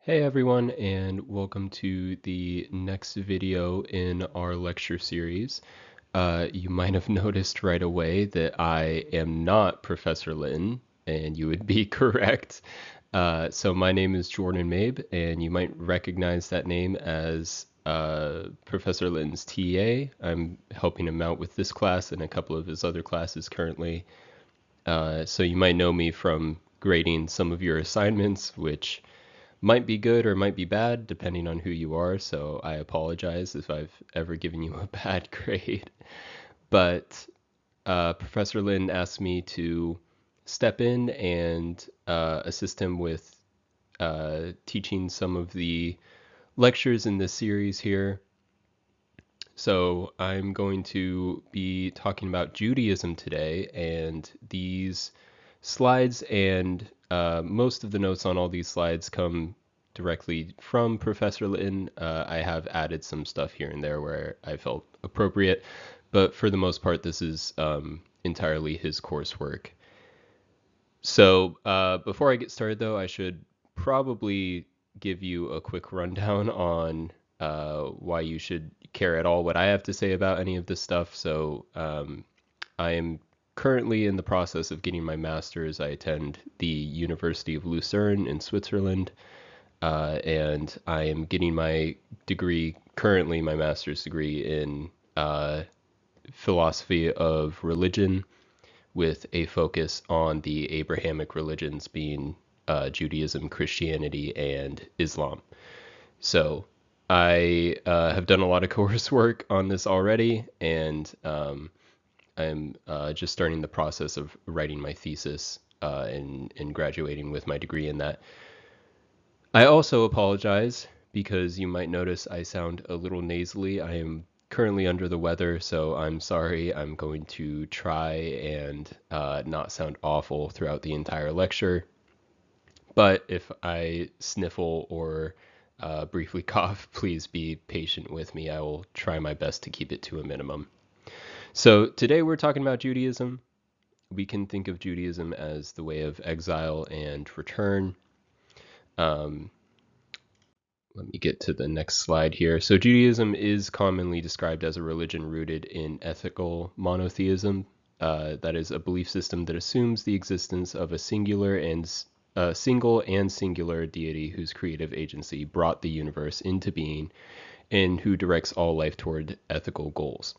Hey everyone, and welcome to the next video in our lecture series. You might have noticed right away that I am not Professor Linton, and you would be correct. So my name is Jordan Mabe, and you might recognize that name as Professor Linton's TA. I'm helping him out with this class and a couple of his other classes currently. So you might know me from grading some of your assignments, which might be good or might be bad depending on who you are. So I apologize if I've ever given you a bad grade. But Professor Lin asked me to step in and assist him with teaching some of the lectures in this series here. So I'm going to be talking about Judaism today, and these slides and most of the notes on all these slides come directly from Professor Litton. I have added some stuff here and there where I felt appropriate, but for the most part, this is entirely his coursework. So before I get started, though, I should probably give you a quick rundown on why you should care at all what I have to say about any of this stuff. So I am currently in the process of getting my master's. I attend the University of Lucerne in Switzerland, and I am getting my degree, currently my master's degree in philosophy of religion with a focus on the Abrahamic religions being Judaism, Christianity, and Islam. So I have done a lot of coursework on this already, and I'm just starting the process of writing my thesis and graduating with my degree in that. I also apologize because you might notice I sound a little nasally. I am currently under the weather, so I'm sorry. I'm going to try and not sound awful throughout the entire lecture. But if I sniffle or briefly cough, please be patient with me. I will try my best to keep it to a minimum. So today we're talking about Judaism. We can think of Judaism as the way of exile and return. Let me get to the next slide here. So Judaism is commonly described as a religion rooted in ethical monotheism. That is a belief system that assumes the existence of a single and singular deity whose creative agency brought the universe into being and who directs all life toward ethical goals.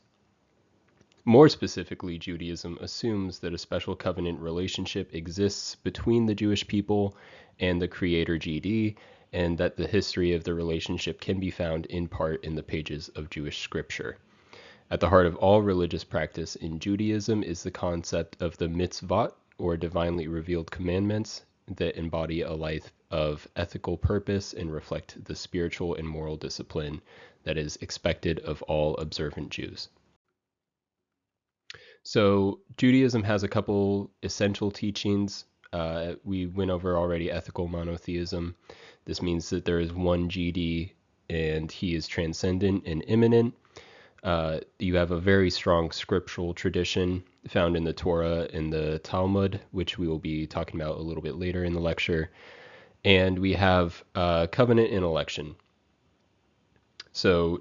More specifically, Judaism assumes that a special covenant relationship exists between the Jewish people and the Creator GD, and that the history of the relationship can be found in part in the pages of Jewish scripture. At the heart of all religious practice in Judaism is the concept of the mitzvot, or divinely revealed commandments, that embody a life of ethical purpose and reflect the spiritual and moral discipline that is expected of all observant Jews. So Judaism has a couple essential teachings. We went over already ethical monotheism. This means that there is one GD and he is transcendent and immanent. You have a very strong scriptural tradition found in the Torah and the Talmud, which we will be talking about a little bit later in the lecture. And we have covenant and election. So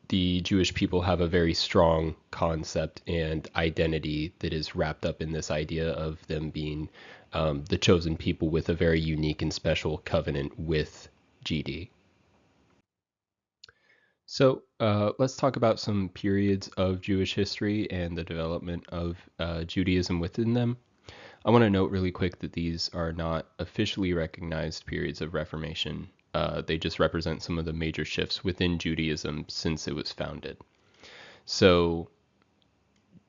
the Jewish people have a very strong concept and identity that is wrapped up in this idea of them being the chosen people with a very unique and special covenant with GD. So let's talk about some periods of Jewish history and the development of Judaism within them. I want to note really quick that these are not officially recognized periods of Reformation. They just represent some of the major shifts within Judaism since it was founded. So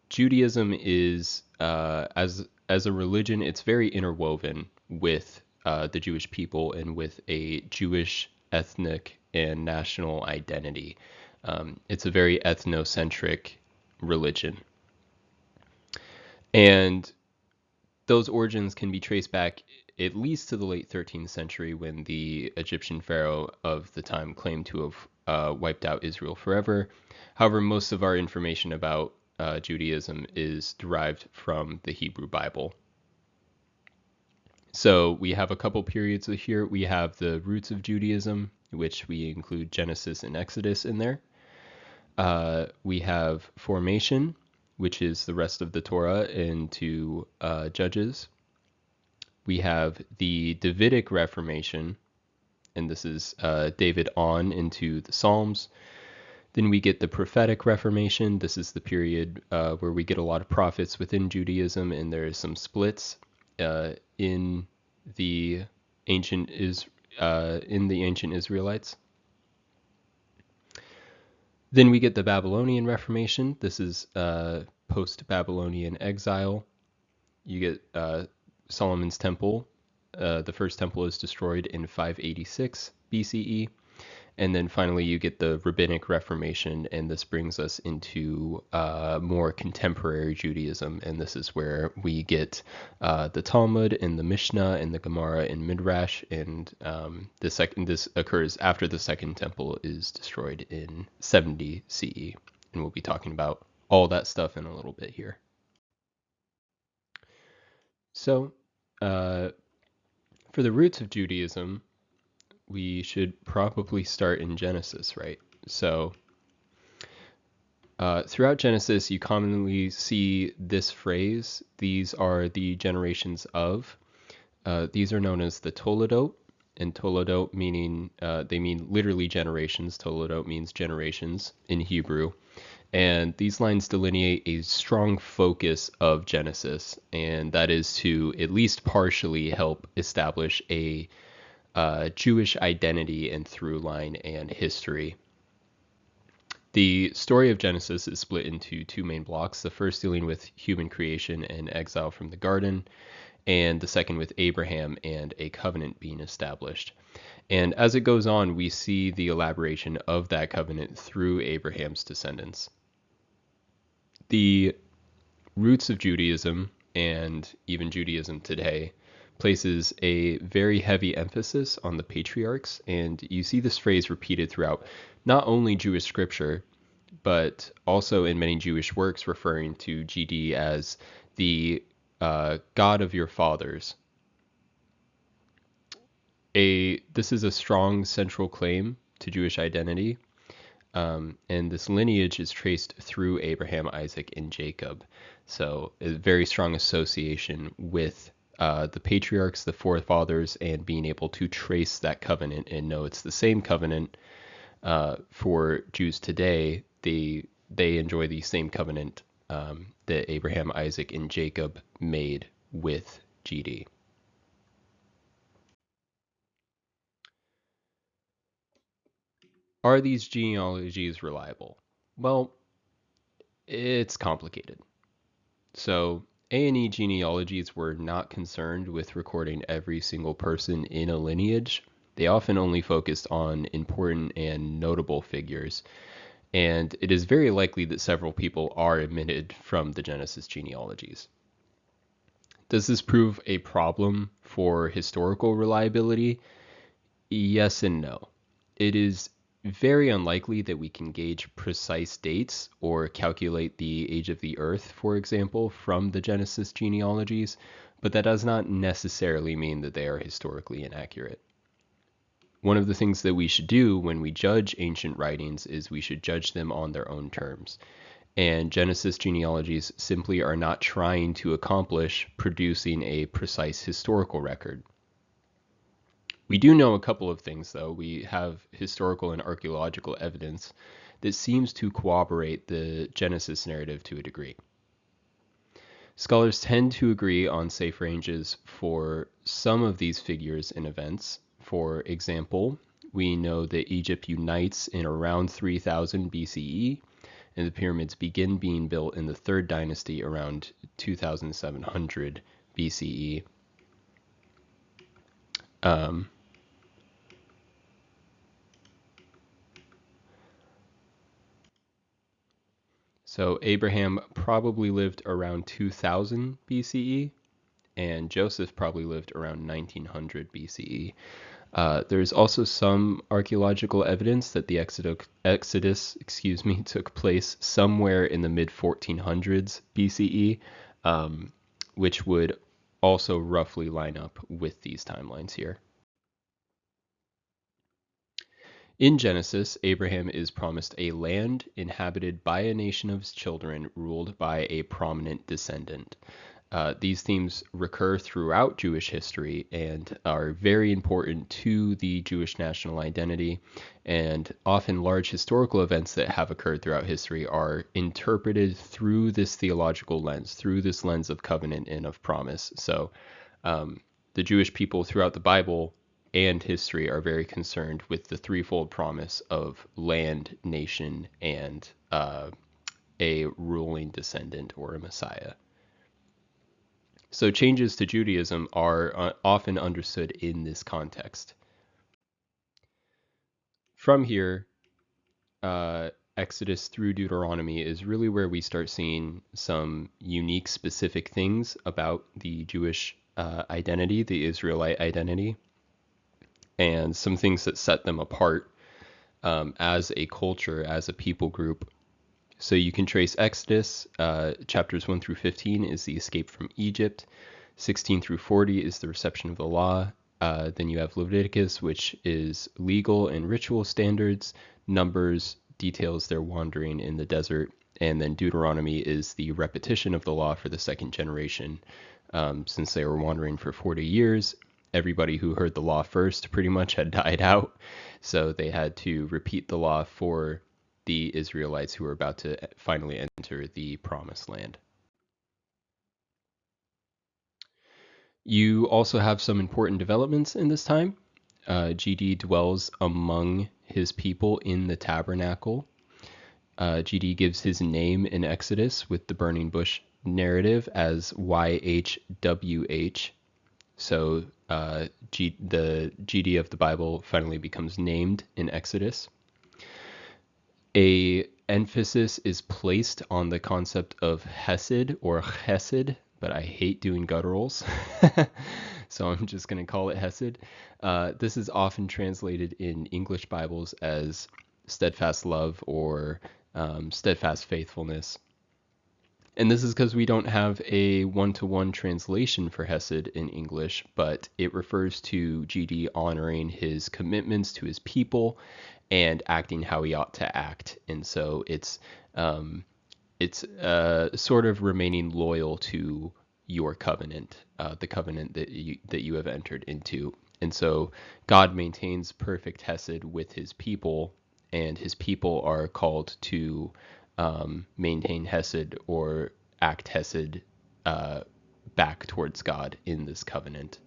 Judaism is, as a religion, it's very interwoven with the Jewish people and with a Jewish ethnic and national identity. It's a very ethnocentric religion. And those origins can be traced back at least to the late 13th century when the Egyptian pharaoh of the time claimed to have wiped out Israel forever. However, most of our information about Judaism is derived from the Hebrew Bible. So we have a couple periods here. We have the roots of Judaism, which we include Genesis and Exodus in there. We have formation, which is the rest of the Torah into Judges. We have the Davidic Reformation, and this is David on into the Psalms. Then we get the prophetic Reformation. This is the period where we get a lot of prophets within Judaism, and there is some splits in the ancient Israelites. Then we get the Babylonian Reformation. This is post-Babylonian exile. You get Solomon's Temple. The first temple is destroyed in 586 BCE. And then finally, you get the Rabbinic Reformation, and this brings us into more contemporary Judaism. And this is where we get the Talmud and the Mishnah and the Gemara and Midrash. And this occurs after the Second Temple is destroyed in 70 CE. And we'll be talking about all that stuff in a little bit here. So, for the roots of Judaism, we should probably start in Genesis, right? So throughout Genesis, you commonly see this phrase, these are the generations of. These are known as the Toledot, and Toledot meaning, they mean literally generations. Toledot means generations in Hebrew. And these lines delineate a strong focus of Genesis, and that is to at least partially help establish a Jewish identity and through line and history. The story of Genesis is split into two main blocks, the first dealing with human creation and exile from the garden, and the second with Abraham and a covenant being established. And as it goes on, we see the elaboration of that covenant through Abraham's descendants. The roots of Judaism, and even Judaism today, places a very heavy emphasis on the patriarchs, and you see this phrase repeated throughout not only Jewish scripture, but also in many Jewish works referring to GD as the God of your fathers. This is a strong central claim to Jewish identity, and this lineage is traced through Abraham, Isaac, and Jacob. So a very strong association with the patriarchs, the forefathers, and being able to trace that covenant and know it's the same covenant for Jews today. They enjoy the same covenant that Abraham, Isaac, and Jacob made with GD. Are these genealogies reliable? Well, it's complicated. So A&E genealogies were not concerned with recording every single person in a lineage. They often only focused on important and notable figures, and it is very likely that several people are omitted from the Genesis genealogies. Does this prove a problem for historical reliability? Yes and no. It is very unlikely that we can gauge precise dates or calculate the age of the Earth, for example, from the Genesis genealogies, but that does not necessarily mean that they are historically inaccurate. One of the things that we should do when we judge ancient writings is we should judge them on their own terms. And Genesis genealogies simply are not trying to accomplish producing a precise historical record. We do know a couple of things, though. We have historical and archaeological evidence that seems to corroborate the Genesis narrative to a degree. Scholars tend to agree on safe ranges for some of these figures and events. For example, we know that Egypt unites in around 3000 BCE, and the pyramids begin being built in the Third Dynasty around 2700 BCE. So Abraham probably lived around 2000 BCE, and Joseph probably lived around 1900 BCE. There's also some archaeological evidence that the Exodus took place somewhere in the mid-1400s BCE, which would also roughly line up with these timelines here. In Genesis, Abraham is promised a land inhabited by a nation of his children ruled by a prominent descendant. These themes recur throughout Jewish history and are very important to the Jewish national identity. And often large historical events that have occurred throughout history are interpreted through this theological lens, through this lens of covenant and of promise. So the Jewish people throughout the Bible and history are very concerned with the threefold promise of land, nation, and a ruling descendant or a Messiah. So changes to Judaism are often understood in this context. From here, Exodus through Deuteronomy is really where we start seeing some unique, specific things about the Jewish identity, the Israelite identity, and some things that set them apart as a culture, as a people group. So you can trace Exodus, chapters 1 through 15 is the escape from Egypt. 16 through 40 is the reception of the law. Then you have Leviticus, which is legal and ritual standards. Numbers details their wandering in the desert. And then Deuteronomy is the repetition of the law for the second generation. Since they were wandering for 40 years, everybody who heard the law first pretty much had died out. So they had to repeat the law for the Israelites who were about to finally enter the promised land. You also have some important developments in this time. GD dwells among his people in the tabernacle. GD gives his name in Exodus with the burning bush narrative as YHWH. So the GD of the Bible finally becomes named in Exodus. A emphasis is placed on the concept of hesed or chesed, but I hate doing gutturals, so I'm just going to call it hesed. This is often translated in English Bibles as steadfast love or steadfast faithfulness. And this is because we don't have a one-to-one translation for hesed in English, but it refers to GD honoring his commitments to his people and acting how he ought to act. And so it's sort of remaining loyal to your covenant, the covenant that you have entered into. And so God maintains perfect hesed with his people, and his people are called to maintain hesed or act hesed back towards God in this covenant.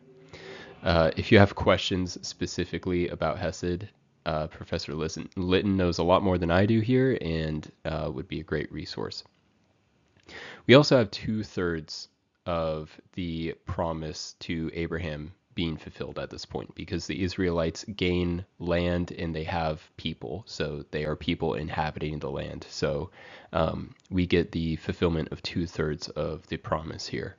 If you have questions specifically about hesed, Professor Litton knows a lot more than I do here and would be a great resource. We also have 2/3 of the promise to Abraham being fulfilled at this point, because the Israelites gain land and they have people. So they are people inhabiting the land. So we get the fulfillment of 2/3 of the promise here.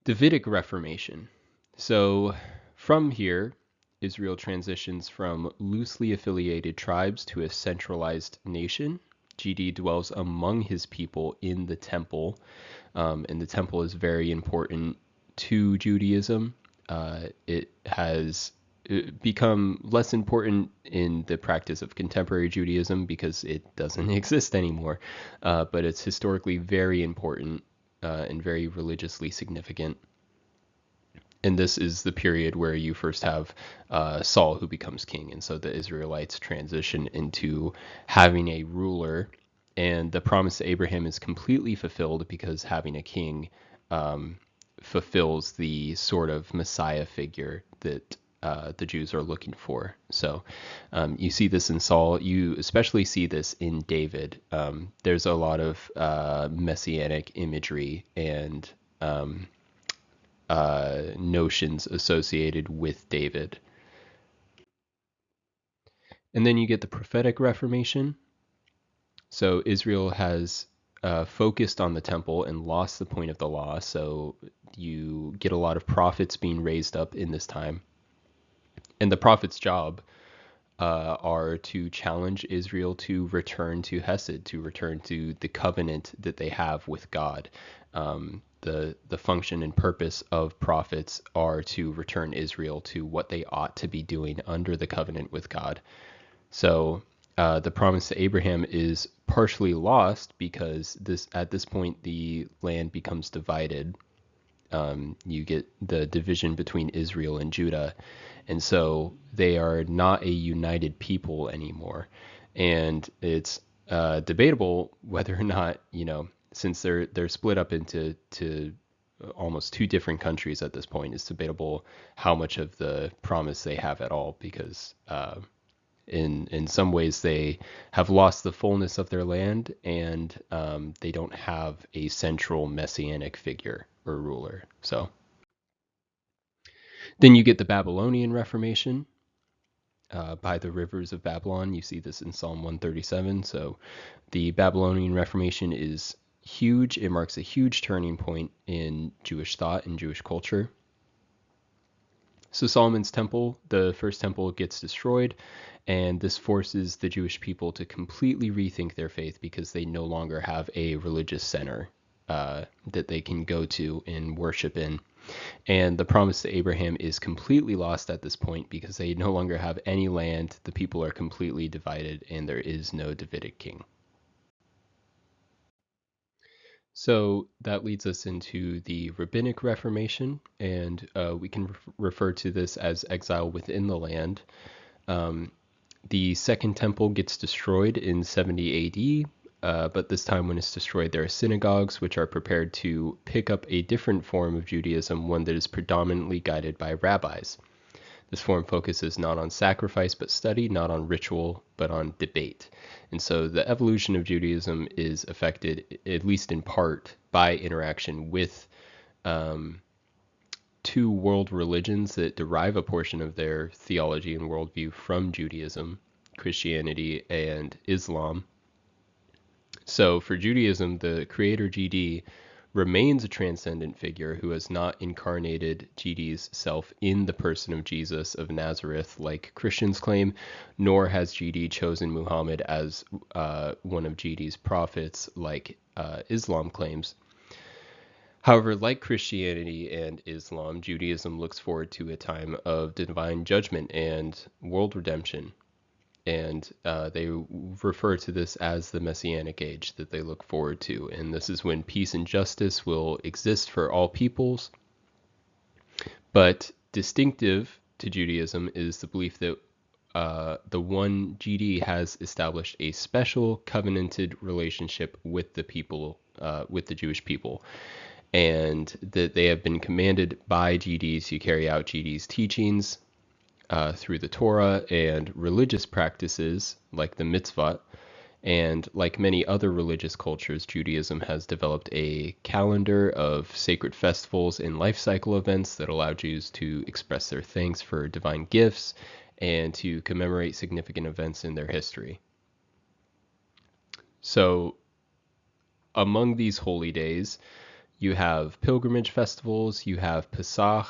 Davidic Reformation. So from here, Israel transitions from loosely affiliated tribes to a centralized nation. GD dwells among his people in the temple, and the temple is very important to Judaism. It has become less important in the practice of contemporary Judaism because it doesn't exist anymore, but it's historically very important and very religiously significant. And this is the period where you first have Saul, who becomes king. And so the Israelites transition into having a ruler. And the promise to Abraham is completely fulfilled because having a king fulfills the sort of Messiah figure that the Jews are looking for. So you see this in Saul. You especially see this in David. There's a lot of messianic imagery and notions associated with David. And then you get the prophetic Reformation. So Israel has focused on the temple and lost the point of the law. So you get a lot of prophets being raised up in this time. And the prophet's job are to challenge Israel to return to Hesed, to return to the covenant that they have with God. The function and purpose of prophets are to return Israel to what they ought to be doing under the covenant with God. So the promise to Abraham is partially lost because at this point the land becomes divided. You get the division between Israel and Judah, and so they are not a united people anymore. And it's debatable whether or not, since they're split up into almost two different countries at this point, it's debatable how much of the promise they have at all, because in some ways they have lost the fullness of their land, and they don't have a central messianic figure or ruler. So then you get the Babylonian Reformation. By the rivers of Babylon, you see this in Psalm 137. So the Babylonian Reformation is huge. It marks a huge turning point in Jewish thought and Jewish culture. So Solomon's temple, the first temple, gets destroyed, and this forces the Jewish people to completely rethink their faith because they no longer have a religious center that they can go to and worship in. And the promise to Abraham is completely lost at this point because they no longer have any land, the people are completely divided, and there is no Davidic king. So that leads us into the Rabbinic Reformation, and we can refer to this as exile within the land. The Second Temple gets destroyed in 70 AD, but this time when it's destroyed, there are synagogues which are prepared to pick up a different form of Judaism, one that is predominantly guided by rabbis. This form focuses not on sacrifice but study, not on ritual but on debate. And so the evolution of Judaism is affected, at least in part, by interaction with two world religions that derive a portion of their theology and worldview from Judaism, Christianity and Islam. So for Judaism, the creator GD remains a transcendent figure who has not incarnated GD's self in the person of Jesus of Nazareth, like Christians claim, nor has GD chosen Muhammad as one of GD's prophets, like Islam claims. However, like Christianity and Islam, Judaism looks forward to a time of divine judgment and world redemption. And they refer to this as the Messianic age that they look forward to. And this is when peace and justice will exist for all peoples. But distinctive to Judaism is the belief that the one GD has established a special covenanted relationship with the people, with the Jewish people, and that they have been commanded by GDs to carry out GD's teachings through the Torah and religious practices like the mitzvot. And like many other religious cultures, Judaism has developed a calendar of sacred festivals and life cycle events that allow Jews to express their thanks for divine gifts and to commemorate significant events in their history. So among these holy days, you have pilgrimage festivals, you have Pesach,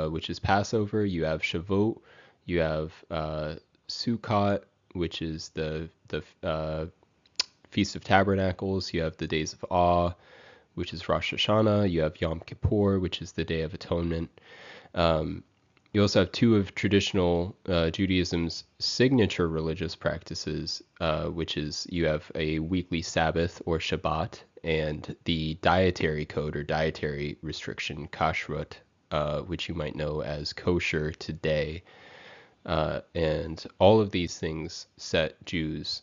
which is Passover, you have Shavuot, you have Sukkot, which is the Feast of Tabernacles, you have the Days of Awe, which is Rosh Hashanah, you have Yom Kippur, which is the Day of Atonement. You also have two of traditional Judaism's signature religious practices, which is you have a weekly Sabbath or Shabbat, and the dietary code or dietary restriction, kashrut, which you might know as kosher today. And all of these things set Jews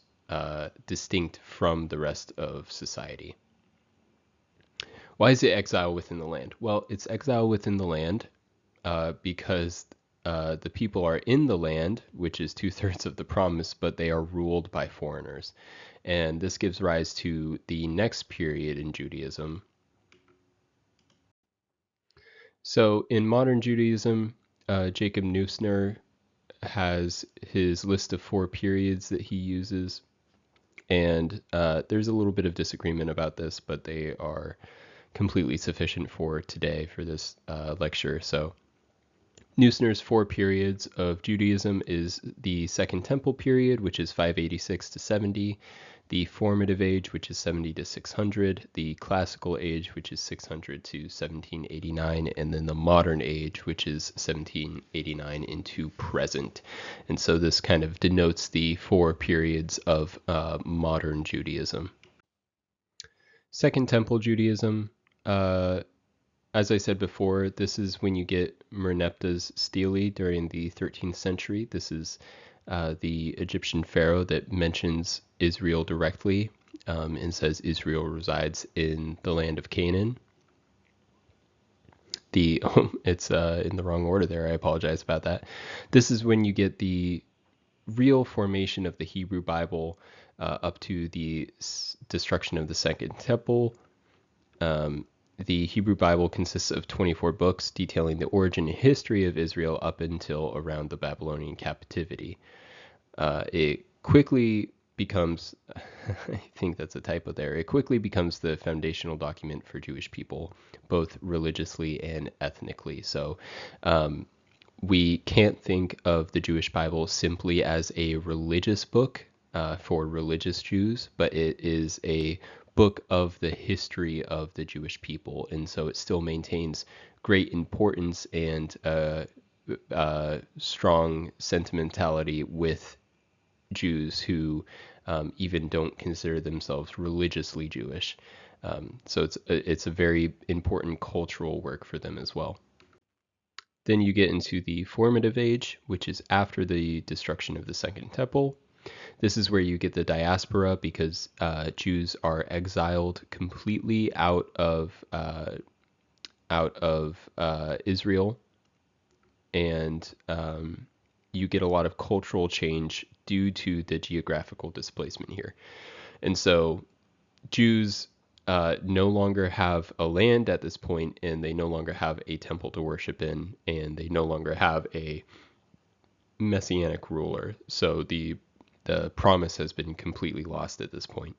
distinct from the rest of society. Why is it exile within the land? Well, it's exile within the land because the people are in the land, which is 2/3 of the promise, but they are ruled by foreigners. And this gives rise to the next period in Judaism. So in modern Judaism, Jacob Neusner has his list of 4 periods that he uses. And there's a little bit of disagreement about this, but they are completely sufficient for today for this lecture. So Neusner's four periods of Judaism is the Second Temple period, which is 586 to 70, the Formative Age, which is 70 to 600, the Classical Age, which is 600 to 1789, and then the Modern Age, which is 1789 into present. And so this kind of denotes the four periods of modern Judaism. Second Temple Judaism, as I said before, this is when you get Merneptah's stele during the 13th century. This is the Egyptian pharaoh that mentions Israel directly and says Israel resides in the land of Canaan. It's in the wrong order there. I apologize about that. This is when you get the real formation of the Hebrew Bible up to the destruction of the Second Temple. The Hebrew Bible consists of 24 books detailing the origin and history of Israel up until around the Babylonian captivity. It quickly becomes, I think that's a typo there, it quickly becomes the foundational document for Jewish people, both religiously and ethnically. So we can't think of the Jewish Bible simply as a religious book for religious Jews, but it is a book of the history of the Jewish people, and so it still maintains great importance and strong sentimentality with Jews who even don't consider themselves religiously Jewish. So it's a very important cultural work for them as well. Then you get into the formative age, which is after the destruction of the Second Temple. This is where you get the diaspora because Jews are exiled completely out of Israel, and you get a lot of cultural change due to the geographical displacement here. And so Jews no longer have a land at this point, and they no longer have a temple to worship in, and they no longer have a messianic ruler. So the promise has been completely lost at this point.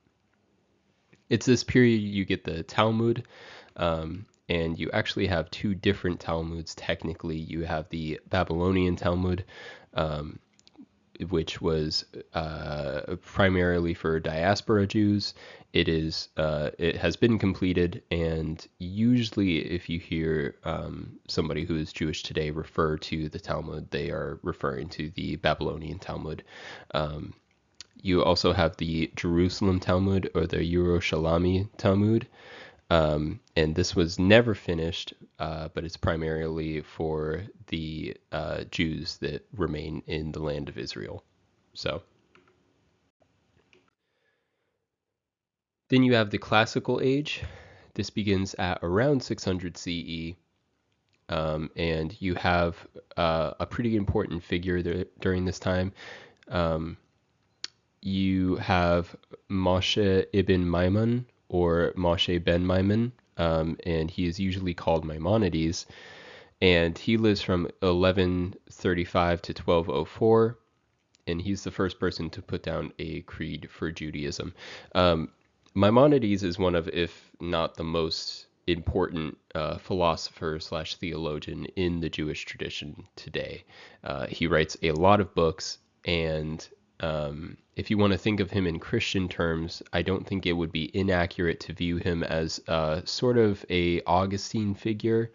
It's this period you get the Talmud, and you actually have two different Talmuds technically. You have the Babylonian Talmud, which was primarily for diaspora Jews. It has been completed, and usually if you hear somebody who is Jewish today refer to the Talmud, they are referring to the Babylonian Talmud. You also have the Jerusalem Talmud or the Yerushalmi Talmud, and this was never finished, but it's primarily for the Jews that remain in the land of Israel. So then you have the Classical Age. This begins at around 600 CE, and you have a pretty important figure there during this time. You have Moshe ibn Maimon, or Moshe ben Maimon, and he is usually called Maimonides, and he lives from 1135 to 1204, and he's the first person to put down a creed for Judaism. Maimonides is one of, if not the most important philosopher slash theologian in the Jewish tradition today. He writes a lot of books, and if you want to think of him in Christian terms, I don't think it would be inaccurate to view him as sort of a Augustine figure,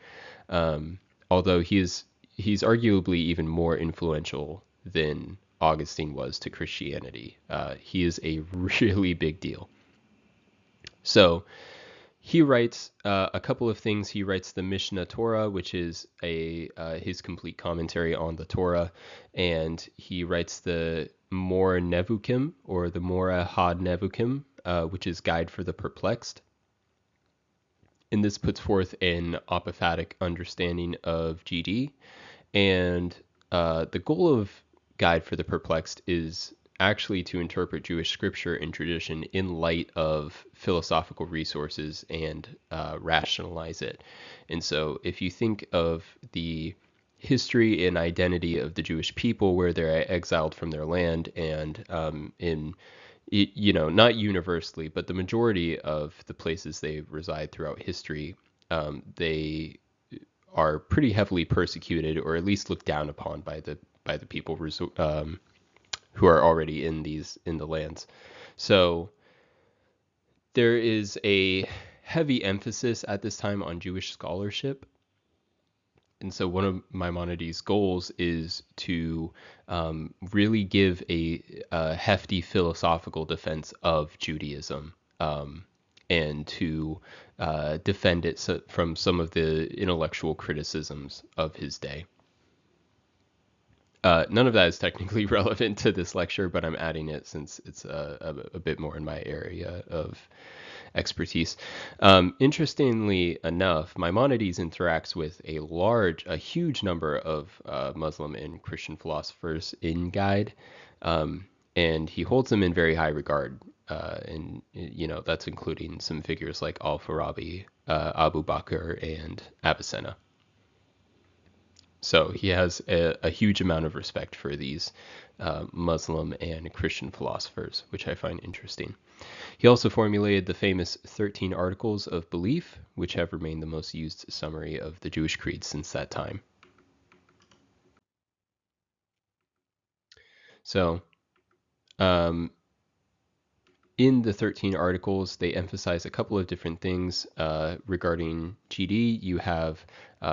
although he's arguably even more influential than Augustine was to Christianity. He is a really big deal. So he writes a couple of things. He writes the Mishnah Torah, which is his complete commentary on the Torah, and he writes the Mor Nevukim, or the Mora Had Nevukim, which is Guide for the Perplexed. And this puts forth an apophatic understanding of GD, and the goal of Guide for the Perplexed is actually to interpret Jewish scripture and tradition in light of philosophical resources and rationalize it. And so if you think of the history and identity of the Jewish people, where they're exiled from their land, and not universally, but the majority of the places they reside throughout history, they are pretty heavily persecuted, or at least looked down upon by the people who are already in the lands. So there is a heavy emphasis at this time on Jewish scholarship. And so one of Maimonides' goals is to really give a hefty philosophical defense of Judaism, and to defend it from some of the intellectual criticisms of his day. None of that is technically relevant to this lecture, but I'm adding it since it's a bit more in my area of expertise. Interestingly enough, Maimonides interacts with a huge number of Muslim and Christian philosophers in Guide, and he holds them in very high regard. And that's including some figures like Al-Farabi, Abu Bakr, and Avicenna. So he has a huge amount of respect for these Muslim and Christian philosophers, which I find interesting. He also formulated the famous 13 Articles of Belief, which have remained the most used summary of the Jewish creed since that time. So, in the 13 articles, they emphasize a couple of different things regarding GD. You have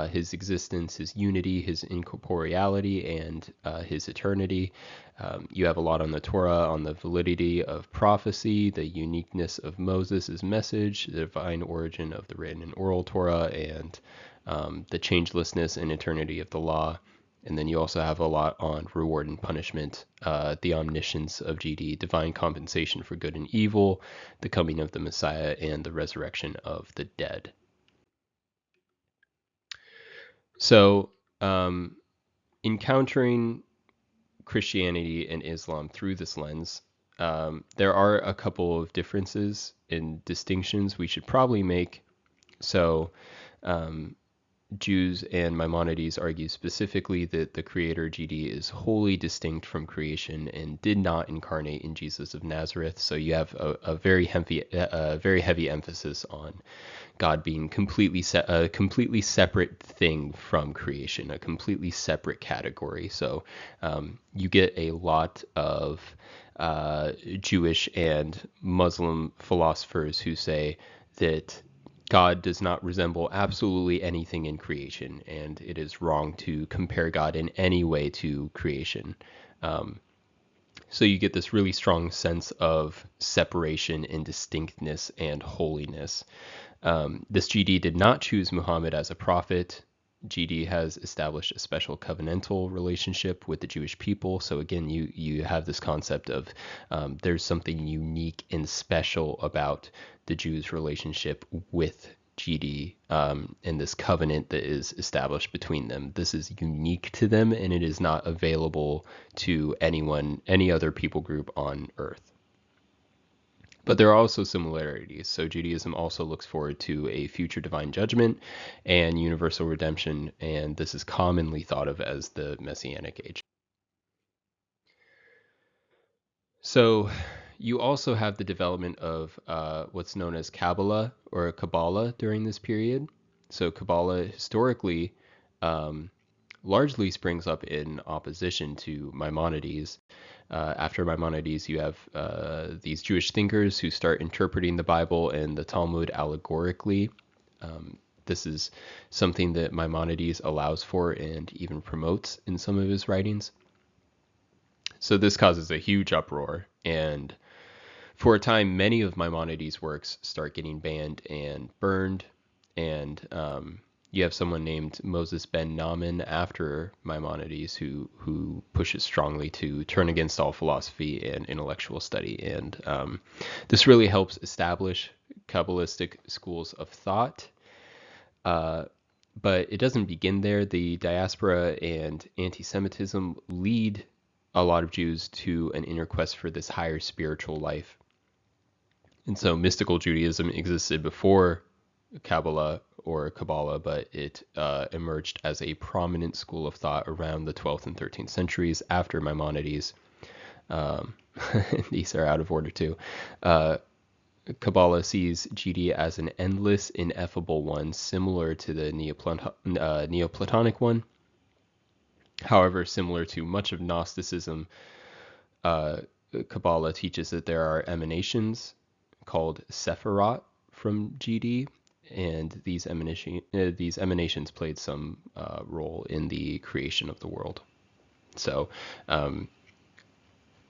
his existence, his unity, his incorporeality, and his eternity. You have a lot on the Torah, on the validity of prophecy, the uniqueness of Moses' message, the divine origin of the written and oral Torah, and the changelessness and eternity of the law. And then you also have a lot on reward and punishment, the omniscience of GD, divine compensation for good and evil, the coming of the Messiah, and the resurrection of the dead. So, encountering Christianity and Islam through this lens, there are a couple of differences and distinctions we should probably make. So, Jews and Maimonides argue specifically that the creator GD is wholly distinct from creation and did not incarnate in Jesus of Nazareth. So you have a very heavy emphasis on God being a completely separate thing from creation, a completely separate category. So you get a lot of Jewish and Muslim philosophers who say that God does not resemble absolutely anything in creation, and it is wrong to compare God in any way to creation. So you get this really strong sense of separation and distinctness and holiness. This GD did not choose Muhammad as a prophet. GD has established a special covenantal relationship with the Jewish people. So again, you have this concept of there's something unique and special about the Jews' relationship with GD, and this covenant that is established between them. This is unique to them, and it is not available to any other people group on earth. But there are also similarities. So Judaism also looks forward to a future divine judgment and universal redemption, and this is commonly thought of as the Messianic age. So you also have the development of what's known as Kabbalah or Kabbalah during this period. So Kabbalah historically largely springs up in opposition to Maimonides. After Maimonides, you have these Jewish thinkers who start interpreting the Bible and the Talmud allegorically. This is something that Maimonides allows for and even promotes in some of his writings. So this causes a huge uproar, and for a time, many of Maimonides' works start getting banned and burned, and you have someone named Moses ben Naaman after Maimonides who pushes strongly to turn against all philosophy and intellectual study. And this really helps establish Kabbalistic schools of thought. But it doesn't begin there. The diaspora and anti-Semitism lead a lot of Jews to an inner quest for this higher spiritual life. And so mystical Judaism existed before Kabbalah or Kabbalah, but it emerged as a prominent school of thought around the 12th and 13th centuries after Maimonides. These are out of order too. Kabbalah sees GD as an endless, ineffable one, similar to the Neoplatonic one. However, similar to much of Gnosticism, Kabbalah teaches that there are emanations called Sephirot from GD, and these emanations played some role in the creation of the world. So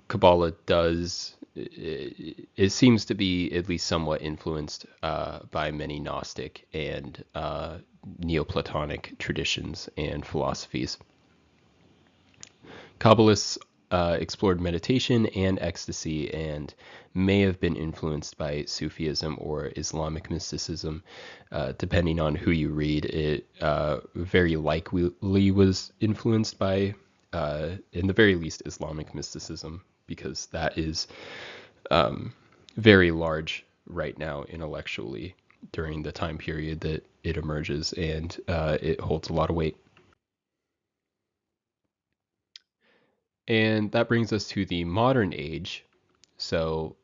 Kabbalah does, it seems to be at least somewhat influenced by many Gnostic and Neoplatonic traditions and philosophies. Kabbalists explored meditation and ecstasy and may have been influenced by Sufism or Islamic mysticism. Depending on who you read, it very likely was influenced by, in the very least, Islamic mysticism, because that is very large right now intellectually during the time period that it emerges, and it holds a lot of weight. And that brings us to the modern age. So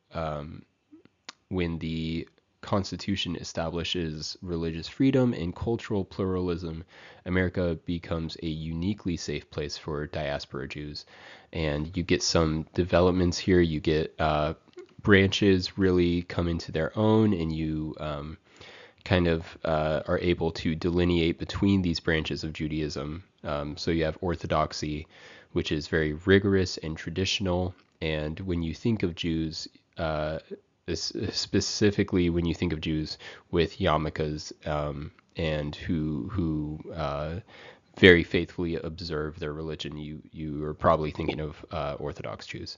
when the Constitution establishes religious freedom and cultural pluralism, America becomes a uniquely safe place for diaspora Jews. And you get some developments here. You get branches really come into their own, and you kind of are able to delineate between these branches of Judaism. So you have Orthodoxy, which is very rigorous and traditional. And when you think of Jews, specifically when you think of Jews with yarmulkes and who very faithfully observe their religion, you are probably thinking of Orthodox Jews.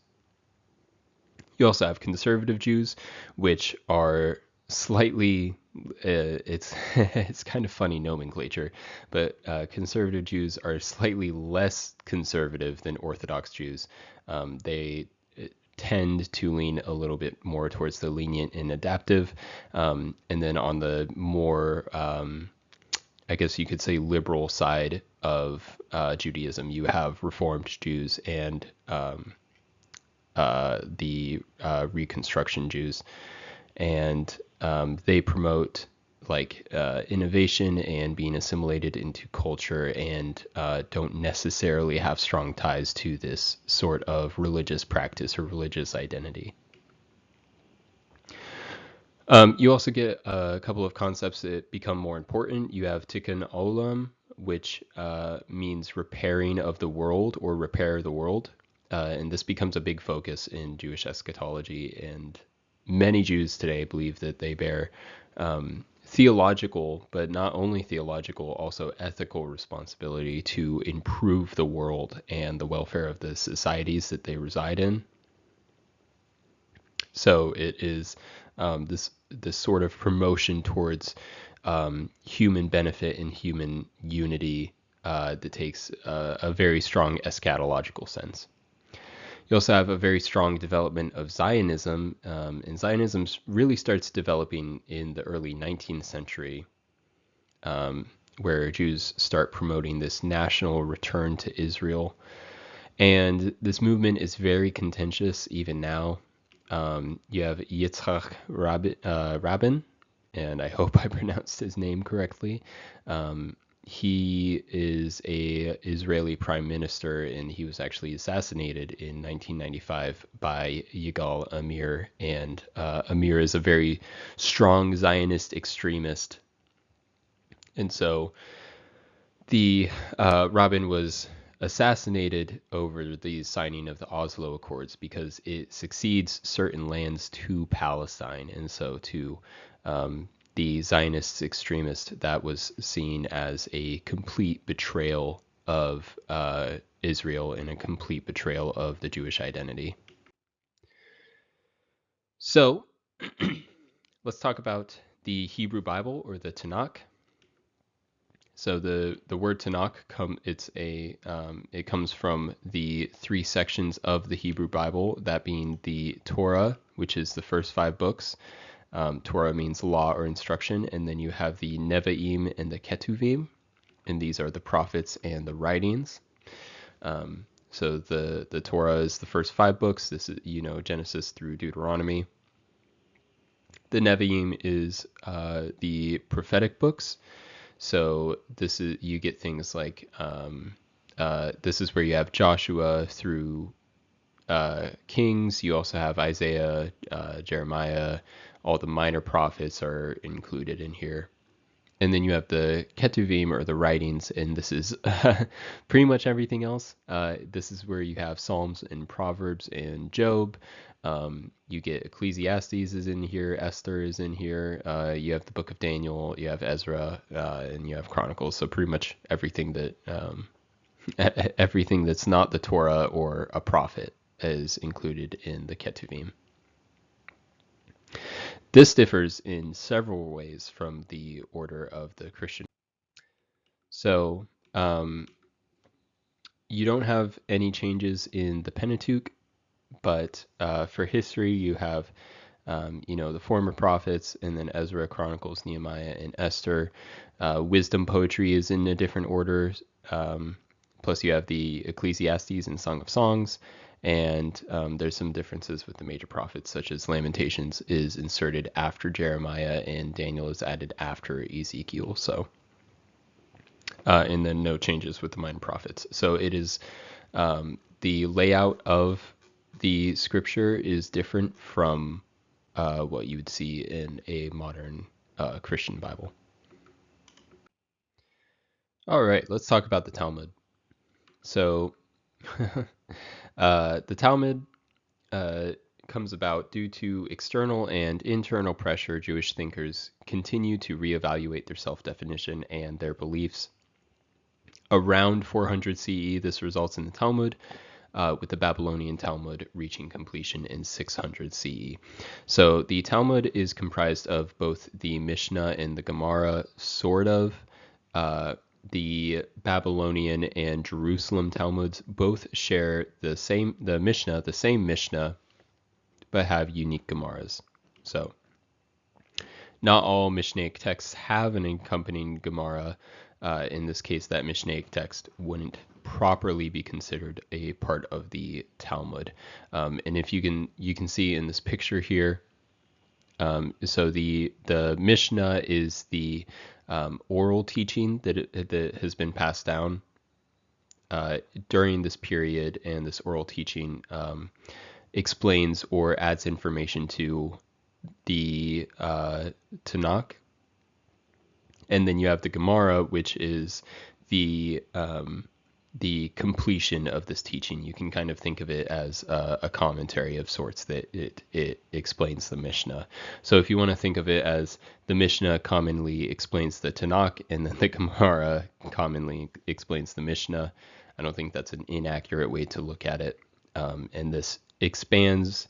You also have conservative Jews, which are slightly, it's it's kind of funny nomenclature, but conservative Jews are slightly less conservative than Orthodox Jews. They tend to lean a little bit more towards the lenient and adaptive, and then on the more, I guess you could say, liberal side of Judaism, you have Reformed Jews and the Reconstruction Jews, and they promote like innovation and being assimilated into culture, and don't necessarily have strong ties to this sort of religious practice or religious identity. You also get a couple of concepts that become more important. You have Tikkun Olam, which means repairing of the world or repair the world. And this becomes a big focus in Jewish eschatology. And many Jews today believe that they bear theological, but not only theological, also ethical responsibility to improve the world and the welfare of the societies that they reside in. So it is this sort of promotion towards human benefit and human unity that takes a very strong eschatological sense. You also have a very strong development of Zionism, and Zionism really starts developing in the early 19th century, where Jews start promoting this national return to Israel. And this movement is very contentious even now. You have Yitzhak Rabin, and I hope I pronounced his name correctly. He is a Israeli prime minister, and he was actually assassinated in 1995 by Yigal Amir. And Amir is a very strong Zionist extremist. And so the Rabin was assassinated over the signing of the Oslo Accords because it succeeds certain lands to Palestine. And so to the Zionist extremist, that was seen as a complete betrayal of Israel and a complete betrayal of the Jewish identity. So let's talk about the Hebrew Bible, or the Tanakh. So the word Tanakh it comes from the three sections of the Hebrew Bible, that being the Torah, which is the first 5 books. Torah means law or instruction, and then you have the Nevi'im and the Ketuvim, and these are the prophets and the writings. So the Torah is the first 5 books. This is, Genesis through Deuteronomy. The Nevi'im is the prophetic books. So you get things like this is where you have Joshua through Kings. You also have Isaiah, Jeremiah. All the minor prophets are included in here. And then you have the Ketuvim, or the writings, and this is pretty much everything else. This is where you have Psalms and Proverbs and Job. You get Ecclesiastes is in here, Esther is in here. You have the Book of Daniel, you have Ezra, and you have Chronicles. So pretty much everything everything that's not the Torah or a prophet is included in the Ketuvim. This differs in several ways from the order of the Christian. So you don't have any changes in the Pentateuch, but for history you have the former prophets, and then Ezra, Chronicles, Nehemiah, and Esther. Wisdom poetry is in a different order. Plus you have the Ecclesiastes and Song of Songs. And there's some differences with the major prophets, such as Lamentations is inserted after Jeremiah and Daniel is added after Ezekiel. So, and then no changes with the minor prophets. So it is the layout of the scripture is different from what you would see in a modern Christian Bible. All right, let's talk about the Talmud. So the Talmud comes about due to external and internal pressure. Jewish thinkers continue to reevaluate their self-definition and their beliefs. Around 400 CE, this results in the Talmud, with the Babylonian Talmud reaching completion in 600 CE. So the Talmud is comprised of both the Mishnah and the Gemara, sort of. The Babylonian and Jerusalem Talmuds both share the same Mishnah, but have unique Gemaras. So not all Mishnaic texts have an accompanying Gemara. In this case, that Mishnaic text wouldn't properly be considered a part of the Talmud. And if you can see in this picture here, so the Mishnah is the oral teaching that has been passed down during this period, and this oral teaching explains or adds information to the Tanakh. And then you have the Gemara, which is the completion of this teaching. You can kind of think of it as a commentary of sorts, that it explains the Mishnah. So if you want to think of it as the Mishnah commonly explains the Tanakh, and then the Gemara commonly explains the Mishnah, I don't think that's an inaccurate way to look at it. And this expands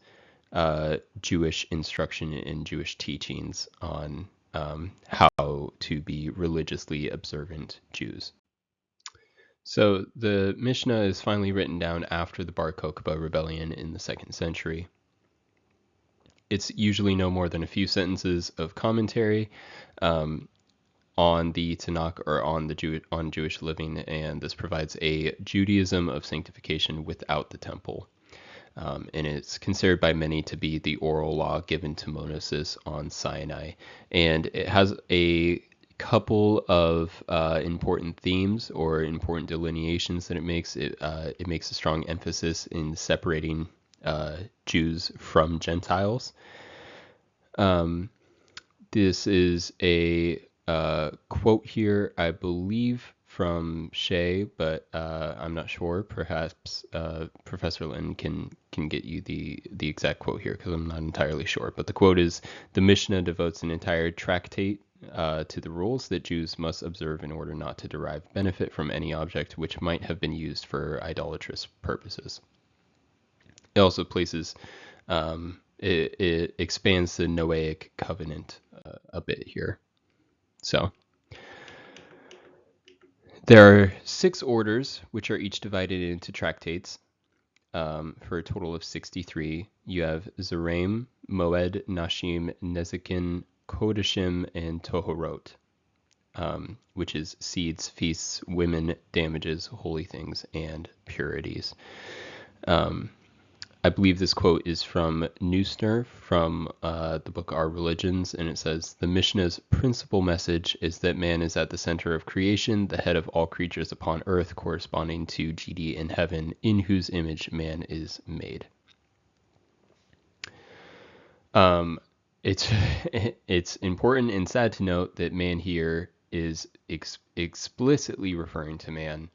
Jewish instruction and Jewish teachings on how to be religiously observant Jews. So the Mishnah is finally written down after the Bar Kokhba rebellion in the 2nd century. It's usually no more than a few sentences of commentary on the Tanakh, or on Jewish living, and this provides a Judaism of sanctification without the temple. And it's considered by many to be the oral law given to Moses on Sinai. And it has a couple of important themes or important delineations that it makes. It makes a strong emphasis in separating Jews from Gentiles. This is a quote here, I believe, from Shea, but I'm not sure. Perhaps Professor Lin can get you the exact quote here, because I'm not entirely sure. But the quote is, "The Mishnah devotes an entire tractate to the rules that Jews must observe in order not to derive benefit from any object which might have been used for idolatrous purposes." It also places, it expands the Noahic covenant a bit here. So there are 6 orders, which are each divided into tractates, for a total of 63. You have Zeraim, Moed, Nashim, Nezikin, Kodashim, and Tohorot, which is seeds, feasts, women, damages, holy things, and purities. I believe this quote is from Neusner from the book Our Religions, and it says, "The Mishnah's principal message is that man is at the center of creation, the head of all creatures upon earth, corresponding to GD in heaven, in whose image man is made." It's it's important and sad to note that man here is explicitly referring to man,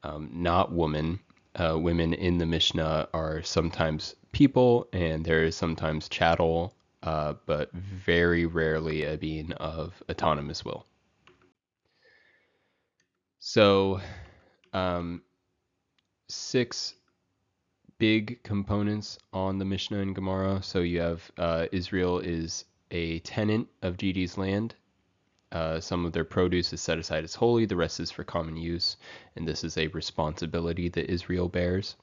not woman. Women in the Mishnah are sometimes people, and there is sometimes chattel, but very rarely a being of autonomous will. So, six big components on the Mishnah and Gemara. So you have Israel is a tenant of GD's land. Some of their produce is set aside as holy, the rest is for common use, and this is a responsibility that Israel bears.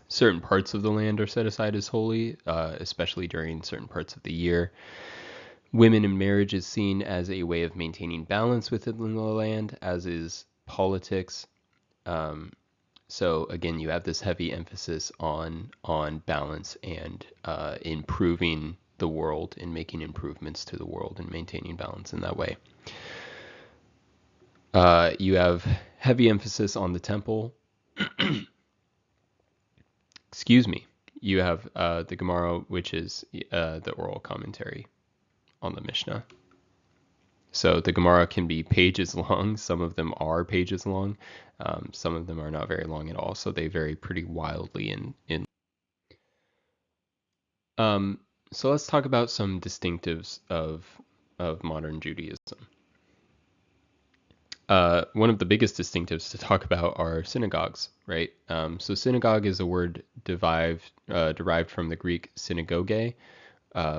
Certain parts of the land are set aside as holy, especially during certain parts of the year. Women in marriage is seen as a way of maintaining balance within the land, as is politics. So again, you have this heavy emphasis on balance and improving the world and making improvements to the world and maintaining balance in that way. You have heavy emphasis on the temple. Excuse me. You have the Gemara, which is the oral commentary on the Mishnah. So the Gemara can be pages long. Some of them are pages long. Some of them are not very long at all. So they vary pretty wildly in. So let's talk about some distinctives of modern Judaism. One of the biggest distinctives to talk about are synagogues, right? So synagogue is a word derived from the Greek synagoge,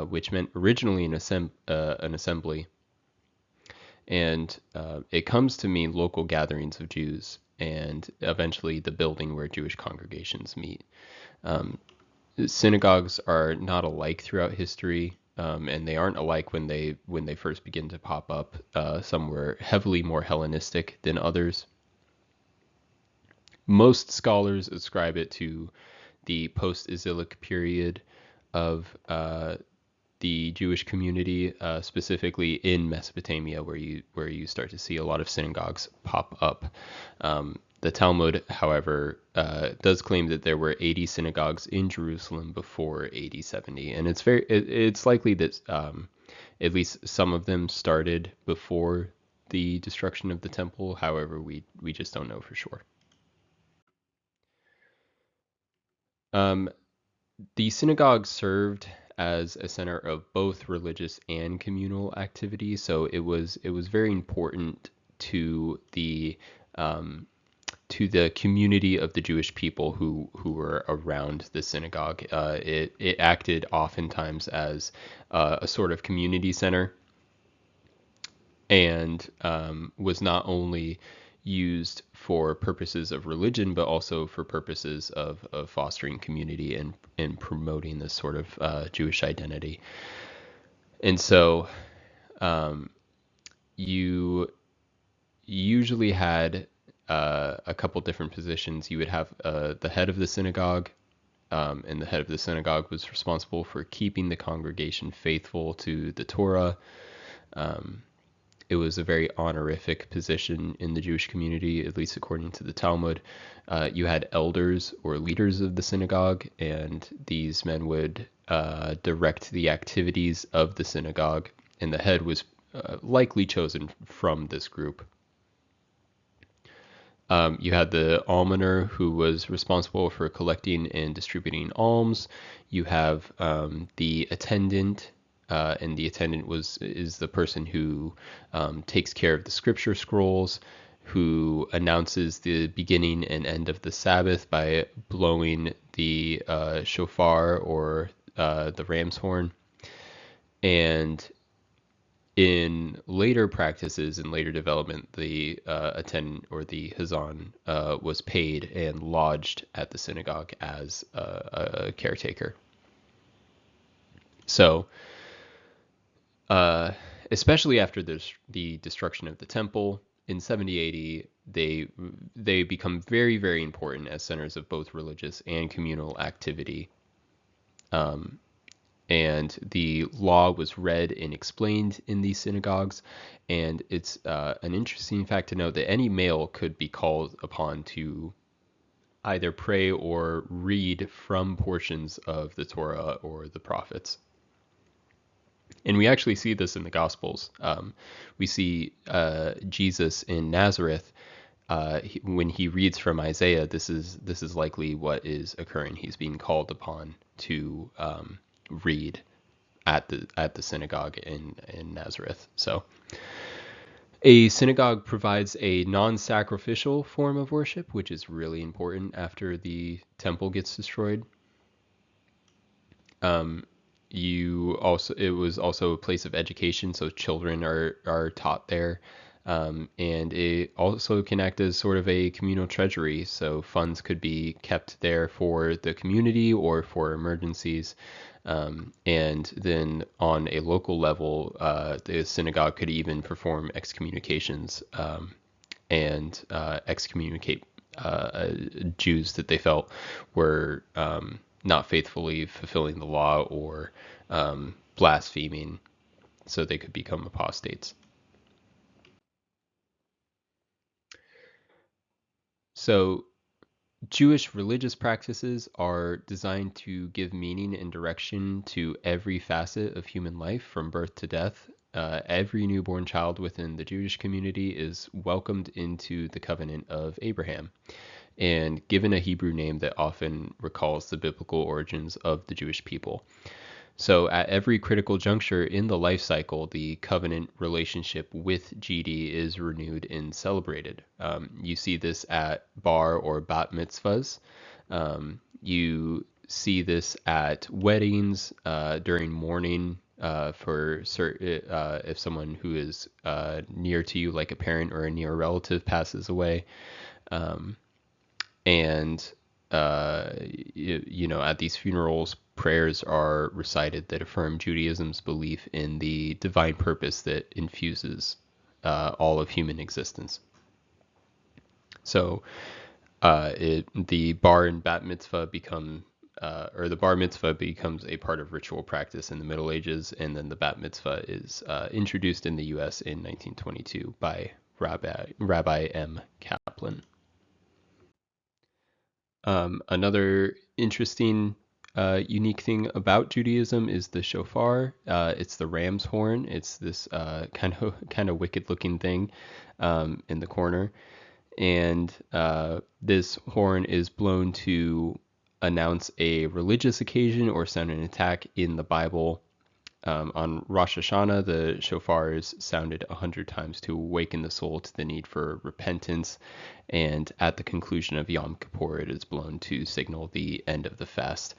which meant originally an assembly. And it comes to mean local gatherings of Jews and eventually the building where Jewish congregations meet. Synagogues are not alike throughout history, and they aren't alike when they first begin to pop up. Some were heavily more Hellenistic than others. Most scholars ascribe it to the post-exilic period of the Jewish community, specifically in Mesopotamia, where you start to see a lot of synagogues pop up. The Talmud, however, does claim that there were 80 synagogues in Jerusalem before AD 70, and it's likely that at least some of them started before the destruction of the temple. However, we just don't know for sure. The synagogue served as a center of both religious and communal activity, so it was very important to the community of the Jewish people who were around the synagogue. It acted oftentimes as a sort of community center, and was not only used for purposes of religion, but also for purposes of fostering community and promoting this sort of Jewish identity. And so you usually had a couple different positions. You would have the head of the synagogue, and the head of the synagogue was responsible for keeping the congregation faithful to the Torah. It was a very honorific position in the Jewish community, at least according to the Talmud. You had elders or leaders of the synagogue, and these men would direct the activities of the synagogue, and the head was likely chosen from this group. You had the almoner, who was responsible for collecting and distributing alms. You have the attendant, and the attendant is the person who takes care of the scripture scrolls, who announces the beginning and end of the Sabbath by blowing the shofar or the ram's horn. And in later practices and later development, the attendant or the hazan was paid and lodged at the synagogue as a caretaker. So, especially after the destruction of the temple, in 70 AD, they become very, very important as centers of both religious and communal activity. And the law was read and explained in these synagogues. And it's an interesting fact to note that any male could be called upon to either pray or read from portions of the Torah or the prophets. And we actually see this in the Gospels. We see Jesus in Nazareth. When he reads from Isaiah, this is likely what is occurring. He's being called upon to read at the synagogue in Nazareth. So a synagogue provides a non-sacrificial form of worship, which is really important after the temple gets destroyed. It was also a place of education, so children are taught there. And it also can act as sort of a communal treasury, so funds could be kept there for the community or for emergencies. And then on a local level, the synagogue could even perform excommunications and excommunicate Jews that they felt were not faithfully fulfilling the law or blaspheming, so they could become apostates. So Jewish religious practices are designed to give meaning and direction to every facet of human life from birth to death. Every newborn child within the Jewish community is welcomed into the covenant of Abraham and given a Hebrew name that often recalls the biblical origins of the Jewish people. So at every critical juncture in the life cycle, the covenant relationship with GD is renewed and celebrated. You see this at bar or bat mitzvahs. You see this at weddings, during mourning, for if someone who is near to you, like a parent or a near relative, passes away. And at these funerals, prayers are recited that affirm Judaism's belief in the divine purpose that infuses all of human existence. So the bar and bat mitzvah the bar mitzvah becomes a part of ritual practice in the Middle Ages, and then the bat mitzvah is introduced in the U.S. in 1922 by Rabbi M. Kaplan. Another interesting, unique thing about Judaism is the shofar. It's the ram's horn. It's this kind of wicked-looking thing in the corner, and this horn is blown to announce a religious occasion or sound an attack in the Bible. On Rosh Hashanah, the shofar is sounded 100 times to awaken the soul to the need for repentance. And at the conclusion of Yom Kippur, it is blown to signal the end of the fast.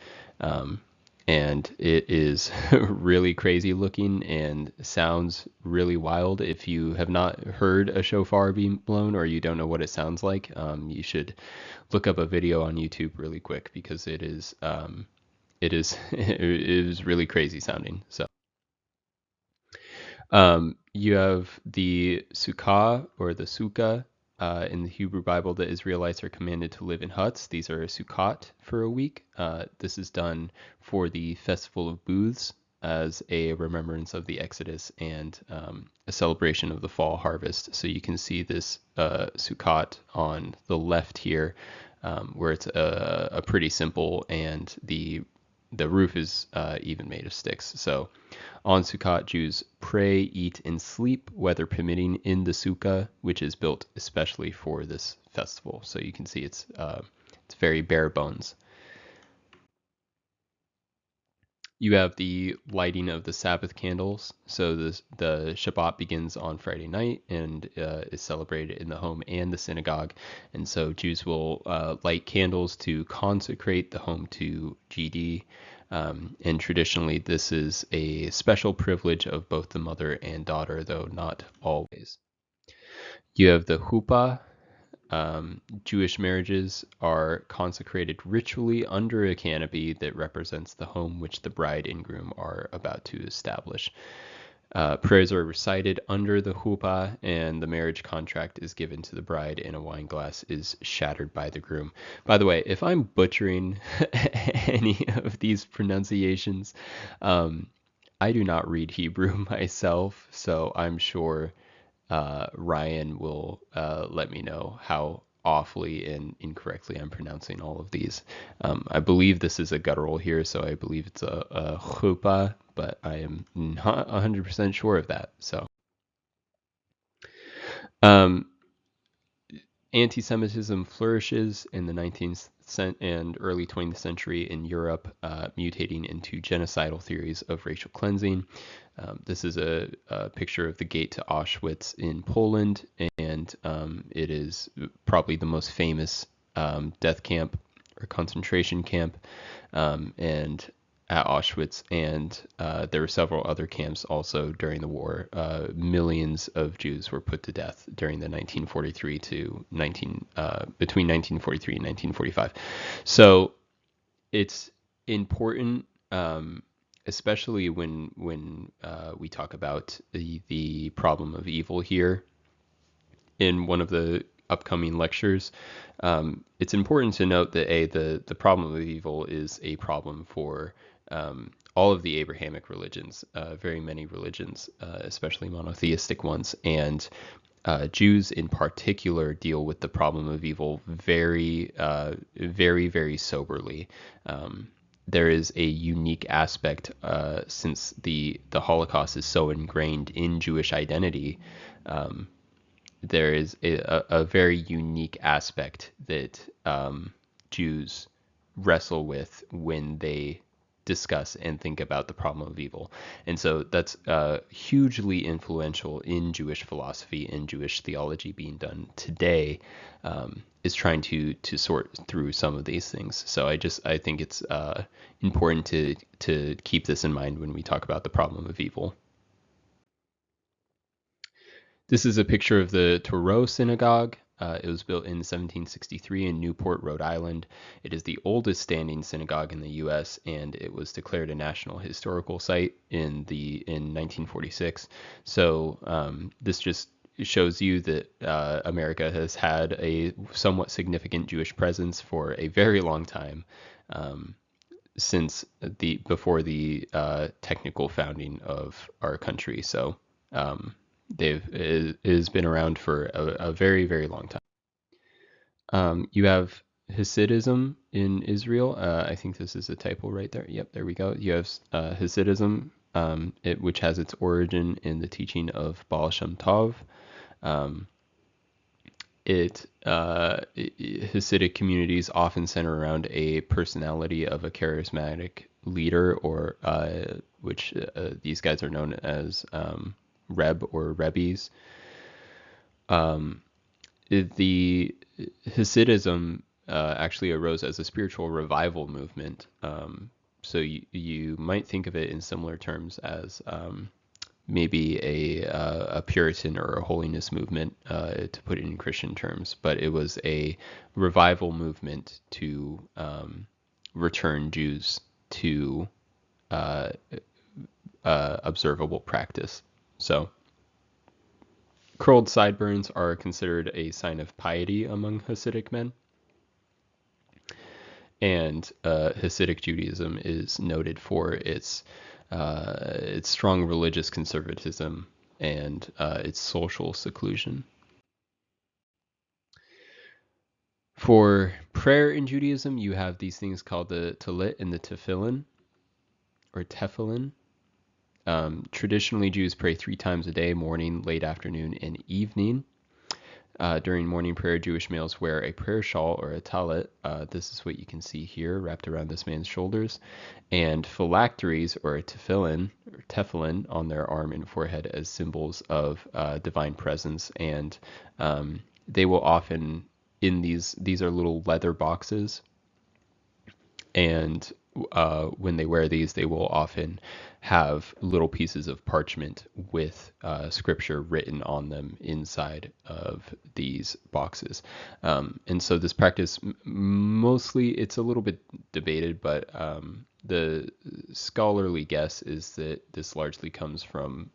And it is really crazy looking and sounds really wild. If you have not heard a shofar being blown or you don't know what it sounds like, you should look up a video on YouTube really quick, because it is it is really crazy sounding. So you have the sukkah or the sukkah. In the Hebrew Bible, the Israelites are commanded to live in huts. These are a sukkot for a week. This is done for the Festival of Booths as a remembrance of the Exodus and a celebration of the fall harvest. So you can see this sukkot on the left here, where it's a pretty simple, and the roof is even made of sticks. So on Sukkot, Jews pray, eat, and sleep, weather permitting, in the sukkah, which is built especially for this festival. So you can see it's very bare bones. You have the lighting of the Sabbath candles. So the Shabbat begins on Friday night and is celebrated in the home and the synagogue. And so Jews will light candles to consecrate the home to GD. And traditionally, this is a special privilege of both the mother and daughter, though not always. You have the huppah. Jewish marriages are consecrated ritually under a canopy that represents the home which the bride and groom are about to establish. Prayers are recited under the chuppah, and the marriage contract is given to the bride, and a wine glass is shattered by the groom. By the way, if I'm butchering any of these pronunciations, I do not read Hebrew myself, so I'm sure Ryan will let me know how awfully and incorrectly I'm pronouncing all of these. I believe this is a guttural here, so I believe it's a chuppah, but I am not 100% sure of that. So, um, anti-Semitism flourishes in the 19th and early 20th century in Europe, mutating into genocidal theories of racial cleansing. This is a picture of the gate to Auschwitz in Poland, and it is probably the most famous death camp or concentration camp. And at Auschwitz, and there were several other camps also during the war. Millions of Jews were put to death during the 1943 to 19 between 1943 and 1945. So it's important, especially when we talk about the problem of evil here in one of the upcoming lectures. It's important to note that the problem of evil is a problem for all of the Abrahamic religions, very many religions, especially monotheistic ones, and Jews in particular deal with the problem of evil very soberly. There is a unique aspect, since the Holocaust is so ingrained in Jewish identity. There is a very unique aspect that Jews wrestle with when they discuss and think about the problem of evil. And so that's hugely influential in Jewish philosophy and Jewish theology being done today, is trying to sort through some of these things. So I think it's important to keep this in mind when we talk about the problem of evil. This is a picture of the Thoreau Synagogue. It was built in 1763 in Newport, Rhode Island. It is the oldest standing synagogue in the U.S., and it was declared a National Historical Site in 1946. So this just shows you that America has had a somewhat significant Jewish presence for a very long time, since before the technical founding of our country. So it has been around for a very long time. You have Hasidism in Israel. I think this is a typo right there. Yep, there we go. You have Hasidism, which has its origin in the teaching of Baal Shem Tov. Hasidic communities often center around a personality of a charismatic leader, or which these guys are known as Reb or Rebbes. The Hasidism actually arose as a spiritual revival movement. So you might think of it in similar terms as maybe a Puritan or a holiness movement, to put it in Christian terms. But it was a revival movement to return Jews to observable practice. So curled sideburns are considered a sign of piety among Hasidic men. And Hasidic Judaism is noted for its strong religious conservatism and its social seclusion. For prayer in Judaism, you have these things called the Talit and the Tefillin, or Tefillin. Traditionally, Jews pray 3 times a day: morning, late afternoon, and evening. During morning prayer, Jewish males wear a prayer shawl or a talit. This is what you can see here, wrapped around this man's shoulders, and phylacteries or a tefillin on their arm and forehead as symbols of divine presence. And they will often, in these are little leather boxes, and when they wear these, they will often have little pieces of parchment with scripture written on them inside of these boxes. And so this practice, mostly, it's a little bit debated, but the scholarly guess is that this largely comes from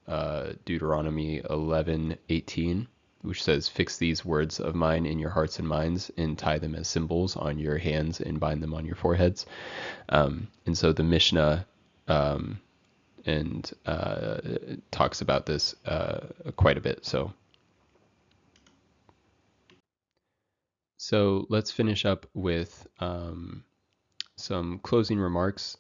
Deuteronomy 11:18, which says, "Fix these words of mine in your hearts and minds, and tie them as symbols on your hands, and bind them on your foreheads." And so the Mishnah and talks about this quite a bit. So let's finish up with some closing remarks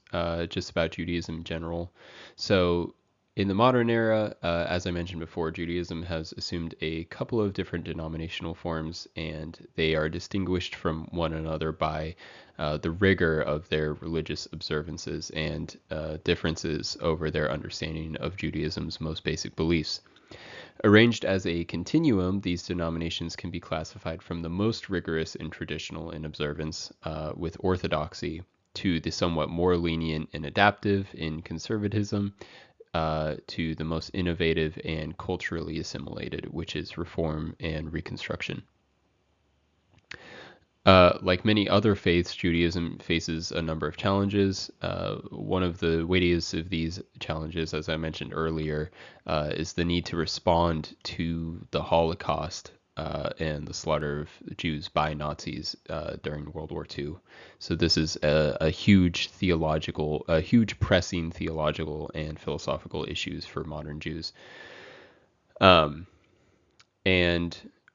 just about Judaism in general. So in the modern era, as I mentioned before, Judaism has assumed a couple of different denominational forms, and they are distinguished from one another by the rigor of their religious observances and differences over their understanding of Judaism's most basic beliefs. Arranged as a continuum, these denominations can be classified from the most rigorous and traditional in observance with orthodoxy to the somewhat more lenient and adaptive in conservatism to the most innovative and culturally assimilated, which is reform and reconstruction. Like many other faiths, Judaism faces a number of challenges. One of the weightiest of these challenges, as I mentioned earlier, is the need to respond to the Holocaust and the slaughter of Jews by Nazis during World War II. So this is a huge pressing theological and philosophical issues for modern Jews. And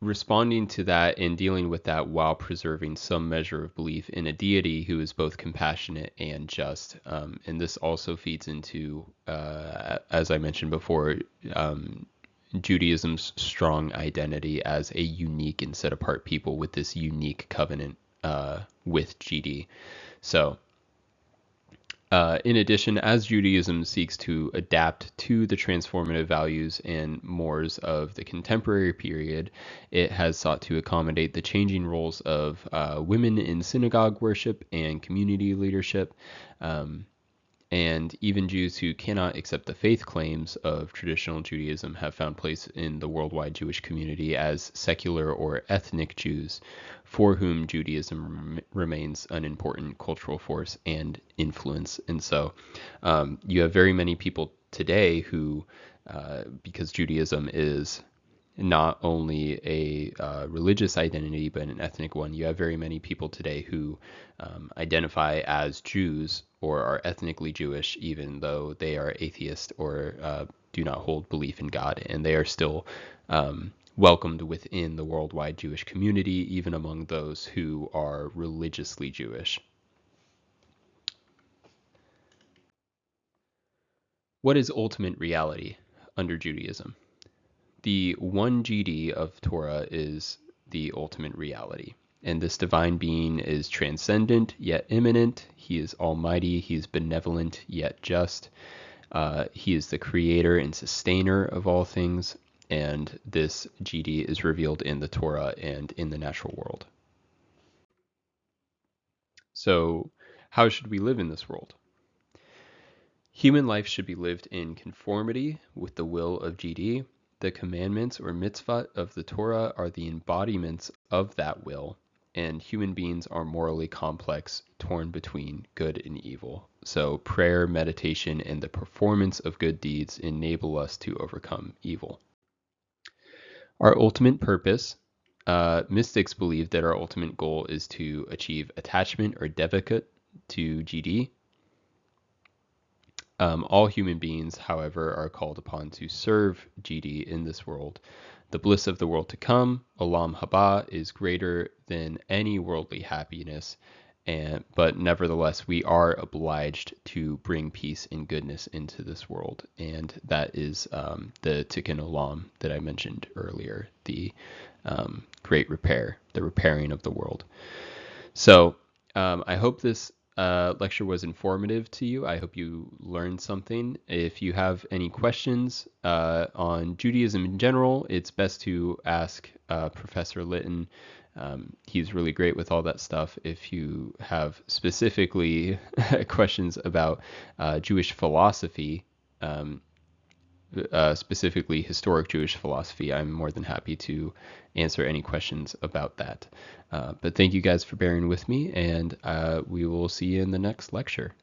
responding to that and dealing with that while preserving some measure of belief in a deity who is both compassionate and just. And this also feeds into, as I mentioned before, Judaism's strong identity as a unique and set apart people with this unique covenant with GD. So in addition, as Judaism seeks to adapt to the transformative values and mores of the contemporary period, it has sought to accommodate the changing roles of women in synagogue worship and community leadership. And even Jews who cannot accept the faith claims of traditional Judaism have found place in the worldwide Jewish community as secular or ethnic Jews, for whom Judaism remains an important cultural force and influence. And so you have very many people today who, because Judaism is not only a religious identity, but an ethnic one. You have very many people today who identify as Jews or are ethnically Jewish, even though they are atheist or do not hold belief in God. And they are still welcomed within the worldwide Jewish community, even among those who are religiously Jewish. What is ultimate reality under Judaism? The one GD of Torah is the ultimate reality. And this divine being is transcendent yet immanent. He is almighty. He is benevolent yet just. He is the creator and sustainer of all things. And this GD is revealed in the Torah and in the natural world. So, how should we live in this world? Human life should be lived in conformity with the will of GD. The commandments or mitzvot of the Torah are the embodiments of that will, and human beings are morally complex, torn between good and evil. So prayer, meditation, and the performance of good deeds enable us to overcome evil. Our ultimate purpose, mystics believe that our ultimate goal is to achieve attachment or devekut to GD. All human beings, however, are called upon to serve GD in this world. The bliss of the world to come, Olam Haba, is greater than any worldly happiness, but nevertheless, we are obliged to bring peace and goodness into this world. And that is the Tikkun Olam that I mentioned earlier, the great repair, the repairing of the world. So I hope this lecture was informative to you. I hope you learned something. If you have any questions on Judaism in general, it's best to ask Professor Litton. He's really great with all that stuff. If you have specifically questions about Jewish philosophy, specifically historic Jewish philosophy, I'm more than happy to answer any questions about that. But thank you guys for bearing with me, and we will see you in the next lecture.